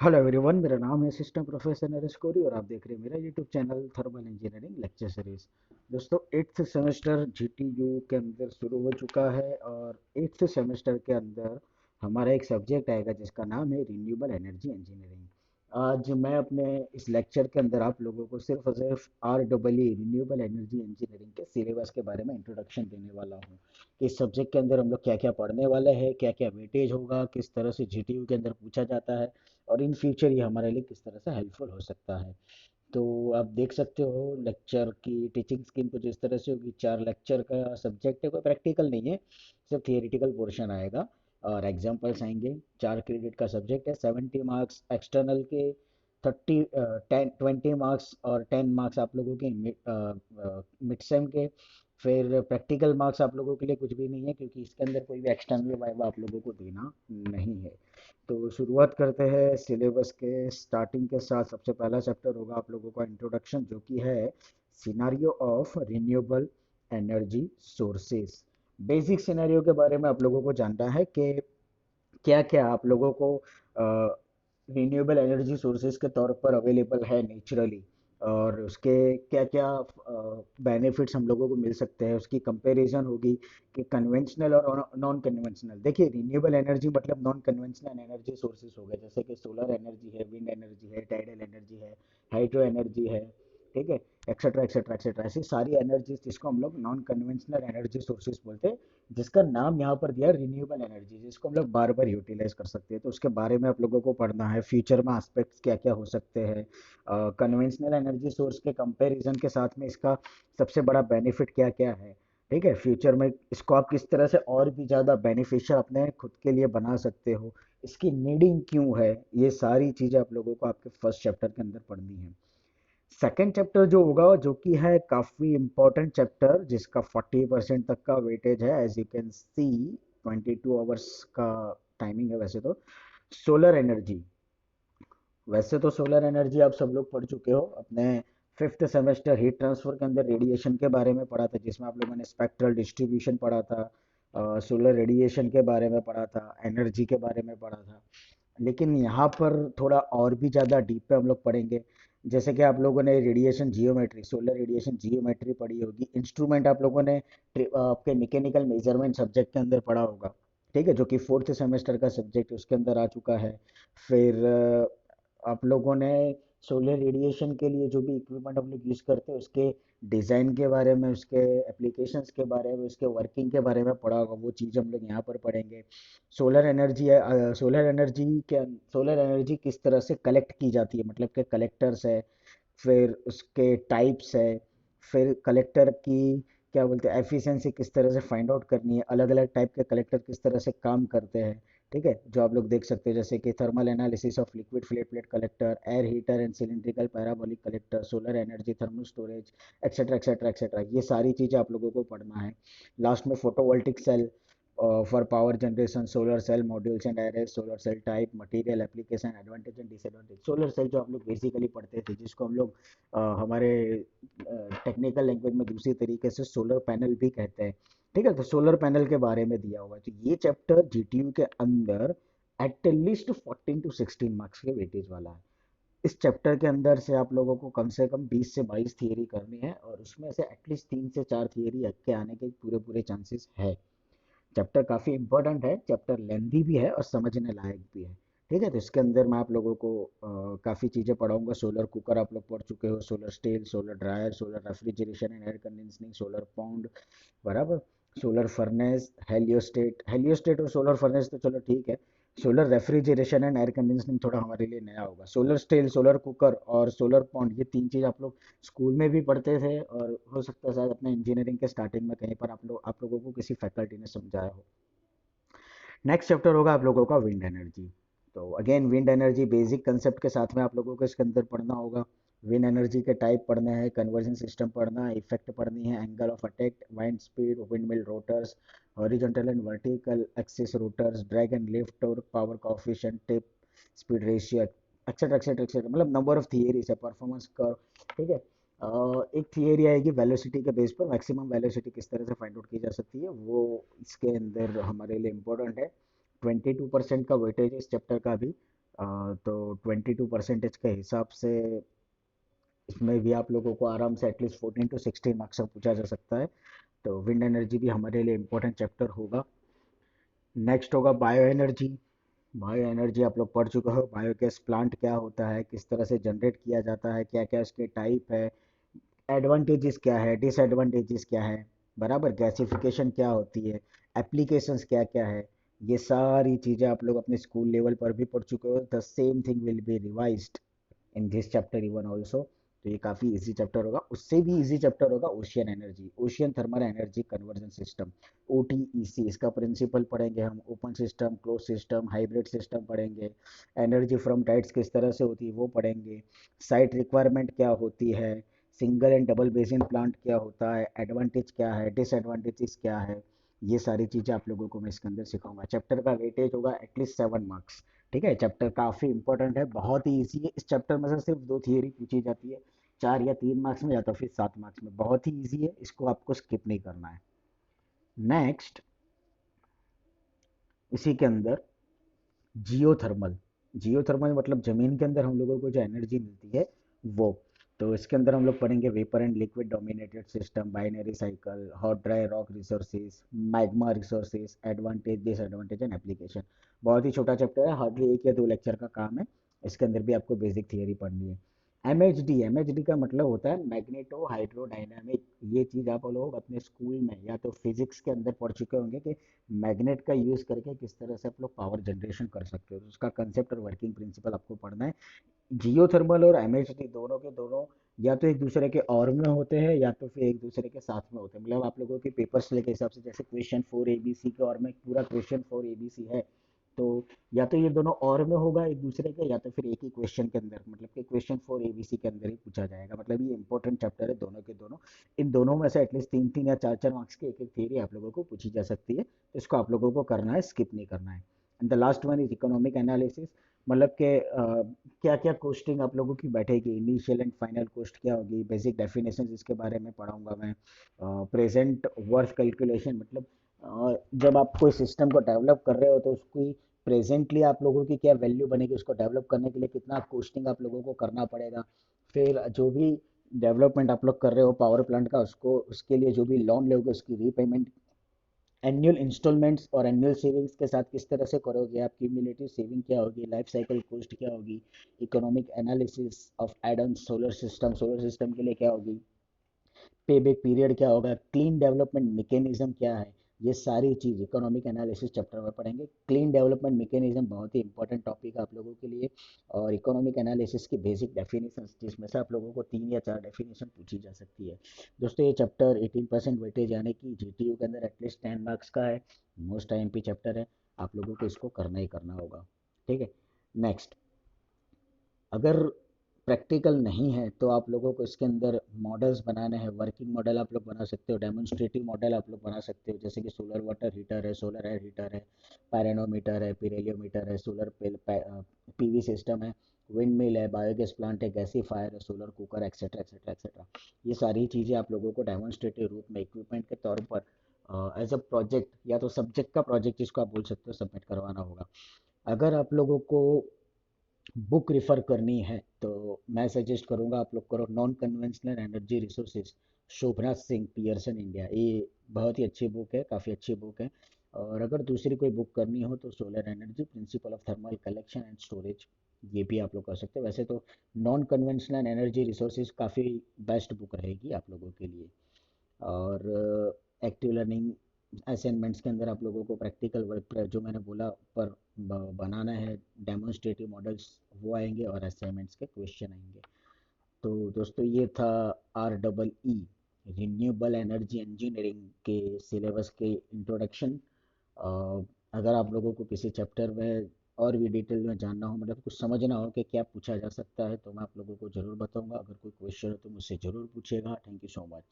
Hello everyone, मेरा नाम है असिस्टेंट प्रोफेसर नरेश कोरी और आप देख रहे हैं मेरा YouTube channel thermal engineering lecture series. दोस्तों, एट्थ सेमेस्टर जीटीयू के अंदर शुरू हो चुका है और एट्थ सेमेस्टर के अंदर हमारा एक सब्जेक्ट आएगा जिसका नाम है रिन्यूएबल एनर्जी इंजीनियरिंग। आज मैं अपने इस लेक्चर के अंदर आप लोगों को सिर्फ और सिर्फ R double E renewable energy engineering के सिलेबस के बारे में इंट्रोडक्शन देने वाला हूँ कि इस सब्जेक्ट के अंदर हम लोग क्या क्या पढ़ने वाले हैं, क्या क्या वेटेज होगा, किस तरह से जीटीयू के अंदर पूछा जाता है और इन फ्यूचर ये हमारे लिए किस तरह से हेल्पफुल हो सकता है। तो आप देख सकते हो लेक्चर की टीचिंग स्कीम कुछ इस तरह से होगी। 4 लेक्चर का सब्जेक्ट है, कोई प्रैक्टिकल नहीं है, सिर्फ थियोरिटिकल पोर्शन आएगा और एग्जाम्पल्स आएंगे। 4 क्रेडिट का सब्जेक्ट है, 70 मार्क्स एक्सटर्नल के, 20 मार्क्स और 10 मार्क्स आप लोगों के मिड सेम के। फिर प्रैक्टिकल मार्क्स आप लोगों के लिए कुछ भी नहीं है क्योंकि इसके अंदर कोई भी एक्सटर्नल वाइवा आप लोगों को देना नहीं है। तो शुरुआत करते हैं सिलेबस के स्टार्टिंग के साथ। सबसे पहला चैप्टर होगा आप लोगों का इंट्रोडक्शन, जो कि है scenario of renewable energy sources. Basic scenario के बारे में आप लोगों को जानना है कि क्या क्या आप लोगों को रिन्यूएबल एनर्जी सोर्सेज के तौर पर अवेलेबल है नेचुरली, और उसके क्या क्या बेनिफिट्स हम लोगों को मिल सकते हैं। उसकी कंपैरिजन होगी कि कन्वेंशनल और नॉन कन्वेंशनल। देखिए, रिन्यूएबल एनर्जी मतलब नॉन कन्वेंशनल एनर्जी सोर्सेज हो गए, जैसे कि सोलर एनर्जी है, विंड एनर्जी है, टाइडल एनर्जी है, हाइड्रो एनर्जी है, ठीक है, एक्सेट्रा एक्सेट्रा एक्सेट्रा। ऐसी सारी एनर्जीज जिसको हम लोग नॉन कन्वेंशनल एनर्जी सोर्सेज बोलते हैं, जिसका नाम यहाँ पर दिया रिन्यूएबल एनर्जी, जिसको हम लोग बार बार यूटिलाइज कर सकते हैं। तो उसके बारे में आप लोगों को पढ़ना है, फ्यूचर में एस्पेक्ट्स क्या क्या हो सकते हैं, कन्वेंशनल एनर्जी सोर्स के कंपैरिजन के साथ में इसका सबसे बड़ा बेनिफिट क्या क्या है। ठीक है, फ्यूचर में इसको आप किस तरह से और भी ज़्यादा बेनिफिशियल अपने खुद के लिए बना सकते हो, इसकी नीडिंग क्यों है, ये सारी चीज़ें आप लोगों को आपके फर्स्ट चैप्टर के अंदर पढ़नी है। सेकेंड चैप्टर जो होगा, जो कि है काफ़ी इंपॉर्टेंट चैप्टर, जिसका 40% तक का वेटेज है, as you can see. 22 hours का टाइमिंग है वैसे तो। Solar energy. वैसे तो सोलर एनर्जी आप सब लोग पढ़ चुके हो अपने फिफ्थ सेमेस्टर हीट ट्रांसफर के अंदर, रेडिएशन के बारे में पढ़ा था, जिसमें आप लोगों ने स्पेक्ट्रल डिस्ट्रीब्यूशन पढ़ा था, सोलर रेडिएशन के बारे में पढ़ा था, एनर्जी के बारे में पढ़ा था। लेकिन यहाँ पर थोड़ा और भी ज़्यादा डीप पे हम लोग पढ़ेंगे। जैसे कि आप लोगों ने radiation geometry, solar radiation geometry पढ़ी होगी, इंस्ट्रूमेंट आप लोगों ने आपके मैकेनिकल मेजरमेंट सब्जेक्ट के अंदर पढ़ा होगा, ठीक है, जो कि फोर्थ सेमेस्टर का सब्जेक्ट उसके अंदर आ चुका है। फिर आप लोगों ने सोलर रेडिएशन के लिए जो भी इक्विपमेंट हम लोग यूज़ करते हैं उसके डिज़ाइन के बारे में, उसके एप्लीकेशंस के बारे में, उसके वर्किंग के बारे में पढ़ा होगा, वो चीज़ हम लोग यहाँ पर पढ़ेंगे। सोलर एनर्जी है, सोलर एनर्जी किस तरह से कलेक्ट की जाती है, मतलब के कलेक्टर्स है, फिर उसके टाइप्स है, फिर कलेक्टर की क्या बोलते हैं एफिशिएंसी किस तरह से फाइंड आउट करनी है, अलग अलग टाइप के कलेक्टर किस तरह से काम करते हैं। ठीक है, जो आप लोग देख सकते हैं जैसे कि thermal analysis of liquid flat plate collector, air heater and cylindrical parabolic collector, solar energy thermal storage, etcetera etcetera etcetera, ये सारी चीज़ें आप लोगों को पढ़ना है। लास्ट में photovoltaic cell for power generation, solar cell modules and arrays, solar cell type, material application, advantage and disadvantage। Solar cell जो आप लोग बेसिकली पढ़ते थे, जिसको हम लोग हमारे टेक्निकल लैंग्वेज में दूसरी तरीके से सोलर पैनल भी कहते हैं। ठीक है, तो सोलर पैनल के बारे में दिया हुआ है। तो ये चैप्टर जीटीयू के अंदर एटलीस्ट 14 to 16 मार्क्स के वेटेज वाला है। इस चैप्टर के अंदर से आप लोगों को कम से कम 20 से 22 थियरी करनी है और उसमें से एटलीस्ट 3 से 4 थियरी के आने के पूरे पूरे चांसेस है। चैप्टर काफ़ी इंपॉर्टेंट है, चैप्टर लेंथी भी है और समझने लायक भी है। ठीक है, तो इसके अंदर मैं आप लोगों को काफ़ी चीज़ें पढ़ाऊंगा। सोलर कुकर आप लोग पढ़ चुके हो, solar steel, solar dryer, solar refrigeration and air conditioning, solar pond, बराबर, सोलर फर्नेस, हेलियोस्टेट। हेलियोस्टेट और सोलर फर्नेस तो चलो ठीक है, solar refrigeration and air conditioning थोड़ा हमारे लिए नया होगा। सोलर स्टील, सोलर कुकर और सोलर पॉन्ड, ये 3 चीज़ आप लोग स्कूल में भी पढ़ते थे और हो सकता है शायद अपने इंजीनियरिंग के स्टार्टिंग में कहीं पर आप लोगों को किसी फैकल्टी ने समझाया हो। नेक्स्ट चैप्टर होगा आप लोगों का विंड एनर्जी। तो again wind energy basic concept के साथ में आप लोगों को इसके अंदर पढ़ना होगा। विंड एनर्जी के टाइप पढ़ने हैं, कन्वर्जन सिस्टम पढ़ना है, इफेक्ट पढ़नी है, angle of attack, wind speed, windmill rotors, horizontal and vertical axis rotors, drag and lift और power coefficient, tip speed ratio, etcetera etcetera etcetera, मतलब नंबर ऑफ थियरीज है, performance curve. ठीक है, एक थियरी आएगी velocity के base पर, maximum velocity किस तरह से फाइंड आउट की जा सकती है, वो इसके अंदर हमारे लिए इम्पोर्टेंट है। 22% का वेटेज है इस चैप्टर का भी। तो 22% के हिसाब से इसमें भी आप लोगों को आराम से एटलीस्ट 14 to 16 मार्क्स का पूछा जा सकता है। तो विंड एनर्जी भी हमारे लिए इम्पोर्टेंट चैप्टर होगा। नेक्स्ट होगा बायो एनर्जी। बायो एनर्जी आप लोग पढ़ चुके हो, बायोगैस प्लांट क्या होता है, किस तरह से जनरेट किया जाता है, क्या क्या इसके टाइप है, एडवांटेजेस क्या है, डिसएडवांटेजेस क्या है, बराबर, गैसिफिकेशन क्या होती है, एप्लीकेशंस क्या क्या है। ये सारी चीज़ें आप लोग अपने स्कूल लेवल पर भी पढ़ चुके हो। The same thing will be revised in this chapter even also. तो ये काफ़ी इजी चैप्टर होगा। उससे भी इजी चैप्टर होगा ocean energy, ocean thermal energy conversion system, OTEC। इसका प्रिंसिपल पढ़ेंगे हम, open system, close system, hybrid system पढ़ेंगे। एनर्जी फ्रॉम टाइड्स किस तरह से होती है वो पढ़ेंगे। साइट रिक्वायरमेंट क्या होती है, single and double basin plant क्या होता है, एडवांटेज क्या है, डिसएडवांटेजेस क्या है, ये सारी चीज़ें आप लोगों को मैं इसके अंदर सिखाऊंगा। चैप्टर का वेटेज होगा एटलीस्ट 7 मार्क्स। ठीक है, चैप्टर काफ़ी इंपॉर्टेंट है, बहुत ही ईजी है। इस चैप्टर में से सिर्फ दो थियरी पूछी जाती है, 4 या 3 मार्क्स में या तो फिर 7 मार्क्स में। बहुत ही ईजी है, इसको आपको स्किप नहीं करना है। नेक्स्ट, इसी के अंदर जियोथर्मल। जियोथर्मल मतलब जमीन के अंदर हम लोगों को जो एनर्जी मिलती है वो। तो इसके अंदर हम लोग पढ़ेंगे vapour and liquid dominated system, binary cycle, hot dry rock resources, magma resources, advantage disadvantage and application. बहुत ही छोटा चैप्टर है, हार्डली 1 या 2 लेक्चर का काम है। इसके अंदर भी आपको बेसिक थियरी पढ़नी है। एमएचडी का मतलब होता है मैग्नेटो हाइड्रोडायनामिक। ये चीज़ आप लोग अपने स्कूल में या तो फिजिक्स के अंदर पढ़ चुके होंगे कि मैग्नेट का यूज़ करके किस तरह से आप लोग पावर जनरेशन कर सकते हो। तो उसका कंसेप्ट और वर्किंग प्रिंसिपल आपको पढ़ना है। जियोथर्मल और एमएचडी दोनों के दोनों या तो एक दूसरे के और में होते हैं या तो फिर एक दूसरे के साथ में होते हैं। मतलब आप लोगों के पेपर्स के हिसाब से, जैसे क्वेश्चन 4 ABC के और में पूरा क्वेश्चन 4 ABC है, तो या तो ये दोनों और में होगा एक दूसरे के, या तो फिर एक ही क्वेश्चन के अंदर, मतलब कि क्वेश्चन 4 ABC के अंदर ही पूछा जाएगा। मतलब ये इंपॉर्टेंट चैप्टर है दोनों के दोनों। इन दोनों में से एटलीस्ट 3 3 या 4 4 मार्क्स की एक एक थियरी आप लोगों को पूछी जा सकती है, तो इसको आप लोगों को करना है, स्किप नहीं करना है। And the last one is economic analysis. मतलब कि क्या क्या कोस्टिंग आप लोगों की बैठेगी, इनिशियल एंड फाइनल कोस्ट क्या होगी, बेसिक डेफिनेशन इसके बारे में पढ़ाऊंगा मैं। प्रेजेंट वर्थ कैलकुलेशन, मतलब जब आप कोई सिस्टम को डेवलप कर रहे हो तो उसकी प्रेजेंटली आप लोगों की क्या वैल्यू बनेगी, उसको डेवलप करने के लिए कितना कोस्टिंग आप लोगों को करना पड़ेगा। फिर जो भी डेवलपमेंट आप लोग कर रहे हो पावर प्लांट का, उसको उसके लिए जो भी लोन लोगे उसकी रीपेमेंट एनुअल इंस्टॉलमेंट्स और एनुअल सेविंग्स के साथ किस तरह से करोगे, आप क्यूमुलेटिव सेविंग क्या होगी, लाइफ साइकिल कॉस्ट क्या होगी, economic analysis of add on solar system, solar system के लिए क्या होगी, पे बैक पीरियड क्या होगा, क्लीन डेवलपमेंट मैकेनिज्म क्या है। ये सारी चीज़ इकोनॉमिक एनालिसिस चैप्टर में पढ़ेंगे। क्लीन डेवलपमेंट मैकेनिज्म बहुत ही इंपॉर्टेंट टॉपिक है आप लोगों के लिए। और इकोनॉमिक एनालिसिस की बेसिक डेफिनेशन, जिसमें से आप लोगों को 3 या 4 डेफिनेशन पूछी जा सकती है। दोस्तों, ये चैप्टर 18% वेटेज यानी कि GTU के अंदर एटलीस्ट 10 मार्क्स का है। मोस्ट IMP चैप्टर है, आप लोगों को इसको करना ही करना होगा। ठीक है। नेक्स्ट, अगर प्रैक्टिकल नहीं है तो आप लोगों को इसके अंदर मॉडल्स बनाने हैं। वर्किंग मॉडल आप लोग बना सकते हो, डेमोन्स्ट्रेटिव मॉडल आप लोग बना सकते हो, जैसे कि सोलर वाटर हीटर है, सोलर एयर हीटर है, पायरेनोमीटर है, पिरेलियोमीटर है, सोलर PV सिस्टम है, विंड मिल है, बायोगैस प्लांट है, गैसीफायर है, solar cooker, etcetera etcetera etcetera. ये सारी चीज़ें आप लोगों को डेमोन्स्ट्रेटिव रूप में इक्विपमेंट के तौर पर एज अ प्रोजेक्ट या तो सब्जेक्ट का प्रोजेक्ट जिसको आप बोल सकते हो सबमिट करवाना होगा। अगर आप लोगों को बुक रिफ़र करनी है तो मैं सजेस्ट करूंगा आप लोग करो नॉन कन्वेंशनल एनर्जी रिसोर्सेज, शोभना सिंह, पियर्सन इंडिया। ये बहुत ही अच्छी बुक है, काफ़ी अच्छी बुक है। और अगर दूसरी कोई बुक करनी हो तो solar energy, principle of thermal collection and storage, ये भी आप लोग कर सकते हो। वैसे तो नॉन कन्वेंशनल एनर्जी रिसोर्सेज काफ़ी बेस्ट बुक रहेगी आप लोगों के लिए। और एक्टिव लर्निंग असाइनमेंट्स के अंदर आप लोगों को प्रैक्टिकल वर्क जो मैंने बोला पर बनाना है, डेमोन्स्ट्रेटिव मॉडल्स वो आएंगे और असाइनमेंट्स के क्वेश्चन आएंगे। तो दोस्तों, ये था REE, रिन्यूएबल एनर्जी इंजीनियरिंग के सिलेबस के इंट्रोडक्शन। अगर आप लोगों को किसी चैप्टर में और भी डिटेल में जानना हो, मतलब कुछ समझना हो कि क्या पूछा जा सकता है, तो मैं आप लोगों को ज़रूर बताऊंगा। अगर कोई क्वेश्चन हो तो मुझसे ज़रूर पूछिएगा। Thank you so much.